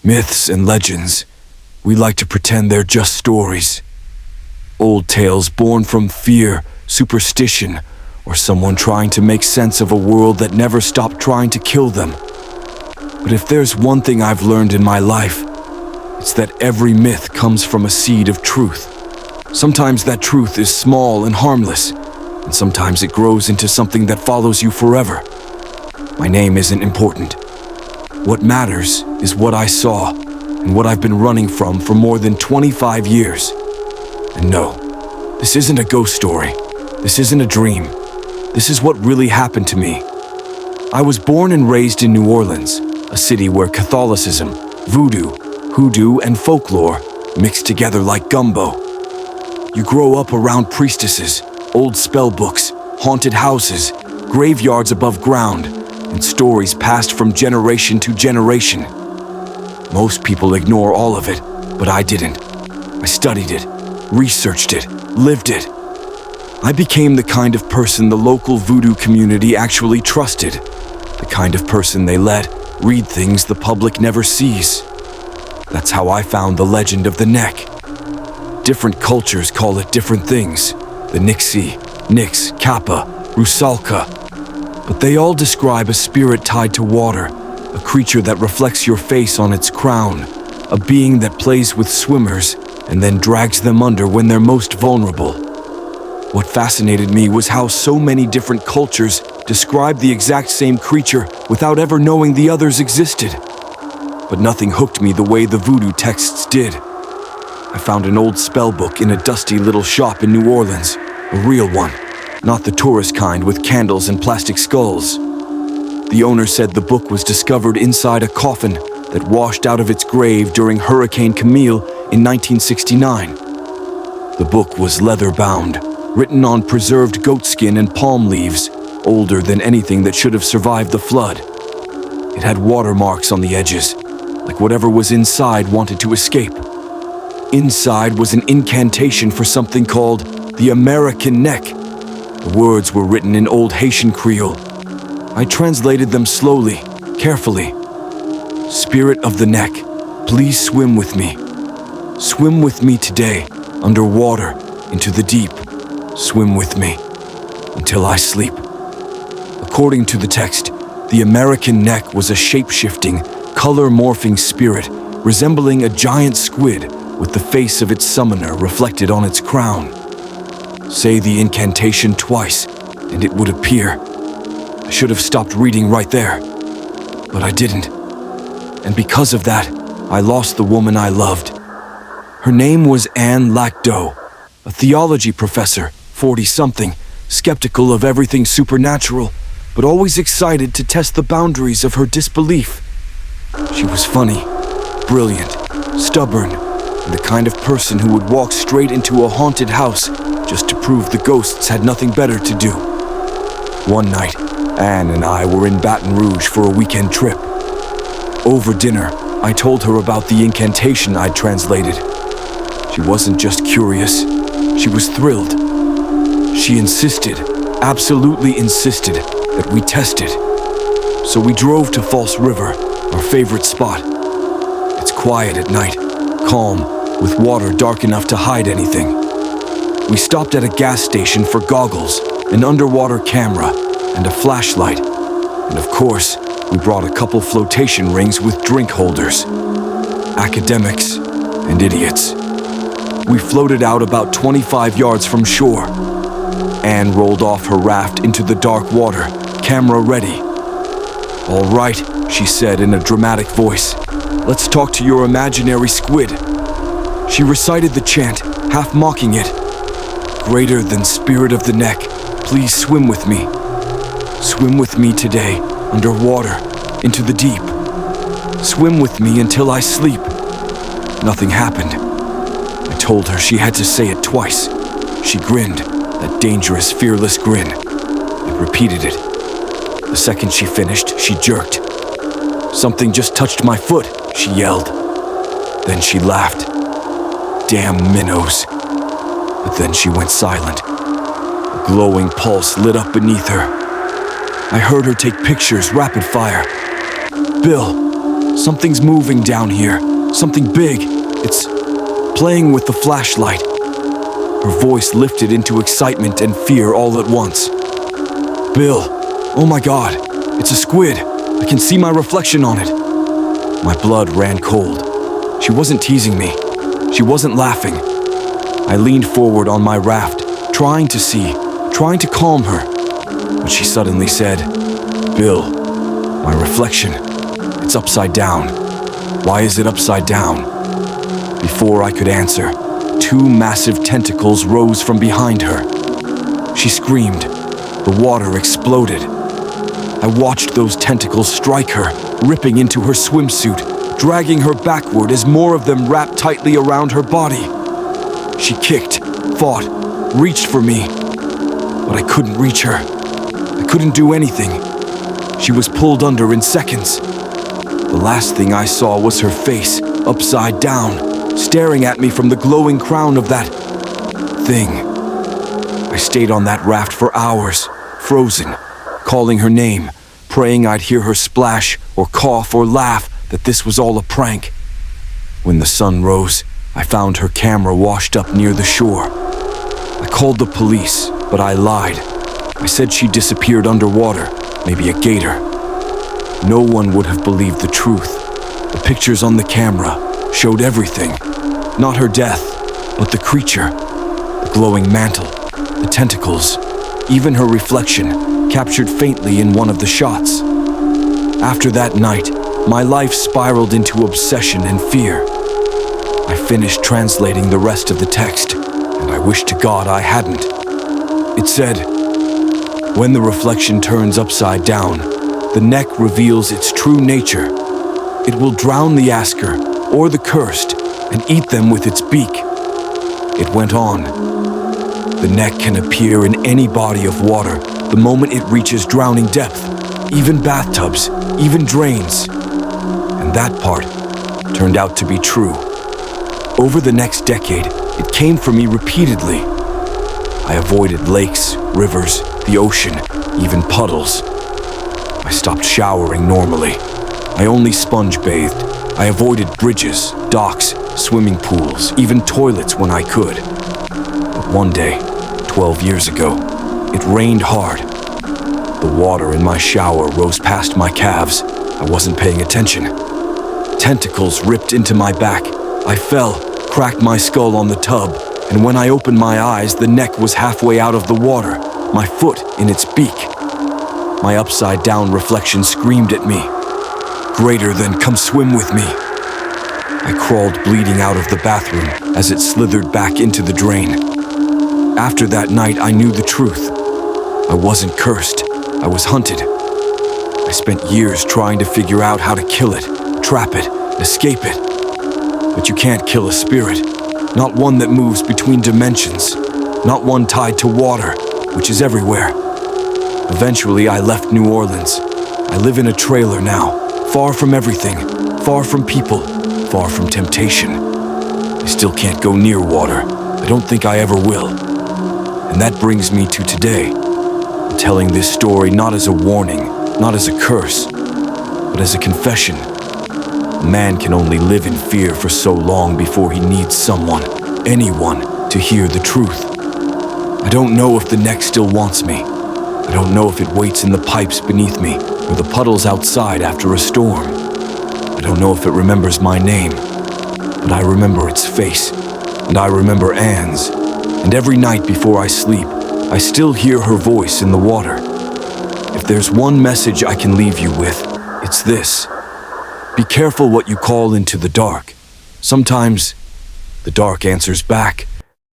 Myths and legends, we like to pretend they're just stories. Old tales born from fear, superstition, or someone trying to make sense of a world that never stopped trying to kill them. But if there's one thing I've learned in my life, it's that every myth comes from a seed of truth. Sometimes that truth is small and harmless, and sometimes it grows into something that follows you forever. My name isn't important. What matters is what I saw and what I've been running from for more than 25 years. And no, this isn't a ghost story. This isn't a dream. This is what really happened to me. I was born and raised in New Orleans, a city where Catholicism, voodoo, hoodoo, and folklore mix together like gumbo. You grow up around priestesses, old spell books, haunted houses, graveyards above ground, and stories passed from generation to generation. Most people ignore all of it, but I didn't. I studied it, researched it, lived it. I became the kind of person the local voodoo community actually trusted, the kind of person they let read things the public never sees. That's how I found the legend of the neck. Different cultures call it different things. The Nixie, Nyx, Kappa, Rusalka. But they all describe a spirit tied to water, a creature that reflects your face on its crown, a being that plays with swimmers and then drags them under when they're most vulnerable. What fascinated me was how so many different cultures described the exact same creature without ever knowing the others existed. But nothing hooked me the way the voodoo texts did. I found an old spell book in a dusty little shop in New Orleans, a real one, not the tourist kind with candles and plastic skulls. The owner said the book was discovered inside a coffin that washed out of its grave during Hurricane Camille in 1969. The book was leather-bound, written on preserved goatskin and palm leaves, older than anything that should have survived the flood. It had watermarks on the edges, like whatever was inside wanted to escape. Inside was an incantation for something called the American Neck. The words were written in Old Haitian Creole. I translated them slowly, carefully. Spirit of the neck, please swim with me. Swim with me today, underwater, into the deep. Swim with me, until I sleep. According to the text, the American Neck was a shape-shifting, color-morphing spirit resembling a giant squid with the face of its summoner reflected on its crown. Say the incantation twice, and it would appear. I should have stopped reading right there, but I didn't. And because of that, I lost the woman I loved. Her name was Anne Lacdo, a theology professor, 40-something, skeptical of everything supernatural, but always excited to test the boundaries of her disbelief. She was funny, brilliant, stubborn, and the kind of person who would walk straight into a haunted house just to prove the ghosts had nothing better to do. One night, Anne and I were in Baton Rouge for a weekend trip. Over dinner, I told her about the incantation I'd translated. She wasn't just curious, she was thrilled. She insisted, absolutely insisted, that we test it. So we drove to False River, our favorite spot. It's quiet at night, calm, with water dark enough to hide anything. We stopped at a gas station for goggles, an underwater camera, and a flashlight. And of course, we brought a couple flotation rings with drink holders. Academics and idiots. We floated out about 25 yards from shore. Anne rolled off her raft into the dark water, camera ready. "All right," she said in a dramatic voice. "Let's talk to your imaginary squid." She recited the chant, half mocking it. "Greater than spirit of the neck, please swim with me. Swim with me today, underwater, into the deep. Swim with me until I sleep." Nothing happened. I told her she had to say it twice. She grinned, that dangerous, fearless grin, and repeated it. The second she finished, she jerked. "Something just touched my foot," she yelled. Then she laughed. Damn minnows. But then she went silent. A glowing pulse lit up beneath her. I heard her take pictures rapid fire. "Bill, Something's moving down here. Something big. It's playing with the flashlight. Her voice lifted into excitement and fear all at once. Bill, oh my God, it's a squid. I can see my reflection on it. My blood ran cold. She wasn't teasing me. She wasn't laughing. I leaned forward on my raft, trying to see, trying to calm her. But she suddenly said, Bill, my reflection, it's upside down. Why is it upside down? Before I could answer, two massive tentacles rose from behind her. She screamed. The water exploded. I watched those tentacles strike her, ripping into her swimsuit, dragging her backward as more of them wrapped tightly around her body. She kicked, fought, reached for me, but I couldn't reach her. I couldn't do anything. She was pulled under in seconds. The last thing I saw was her face, upside down, staring at me from the glowing crown of that thing. I stayed on that raft for hours, frozen, calling her name, praying I'd hear her splash or cough or laugh, that this was all a prank. When the sun rose, I found her camera washed up near the shore. I called the police, but I lied. I said she disappeared underwater, maybe a gator. No one would have believed the truth. The pictures on the camera showed everything. Not her death, but the creature, the glowing mantle, the tentacles, even her reflection, captured faintly in one of the shots. After that night, my life spiraled into obsession and fear. I finished translating the rest of the text, and I wish to God I hadn't. It said, when the reflection turns upside down, the neck reveals its true nature. It will drown the asker or the cursed and eat them with its beak. It went on. The neck can appear in any body of water the moment it reaches drowning depth, even bathtubs, even drains. And that part turned out to be true. Over the next decade, it came for me repeatedly. I avoided lakes, rivers, the ocean, even puddles. I stopped showering normally. I only sponge bathed. I avoided bridges, docks, swimming pools, even toilets when I could. But one day, 12 years ago, it rained hard. The water in my shower rose past my calves. I wasn't paying attention. Tentacles ripped into my back. I fell, cracked my skull on the tub, and when I opened my eyes, the neck was halfway out of the water, my foot in its beak. My upside-down reflection screamed at me, greater than come swim with me. I crawled bleeding out of the bathroom as it slithered back into the drain. After that night, I knew the truth. I wasn't cursed. I was hunted. I spent years trying to figure out how to kill it, trap it, escape it. But you can't kill a spirit, not one that moves between dimensions, not one tied to water, which is everywhere. Eventually, I left New Orleans. I live in a trailer now, far from everything, far from people, far from temptation. I still can't go near water. I don't think I ever will. And that brings me to today. I'm telling this story not as a warning, not as a curse, but as a confession. A man can only live in fear for so long before he needs someone, anyone, to hear the truth. I don't know if the neck still wants me. I don't know if it waits in the pipes beneath me or the puddles outside after a storm. I don't know if it remembers my name, but I remember its face, and I remember Anne's. And every night before I sleep, I still hear her voice in the water. If there's one message I can leave you with, it's this. Be careful what you call into the dark. Sometimes the dark answers back.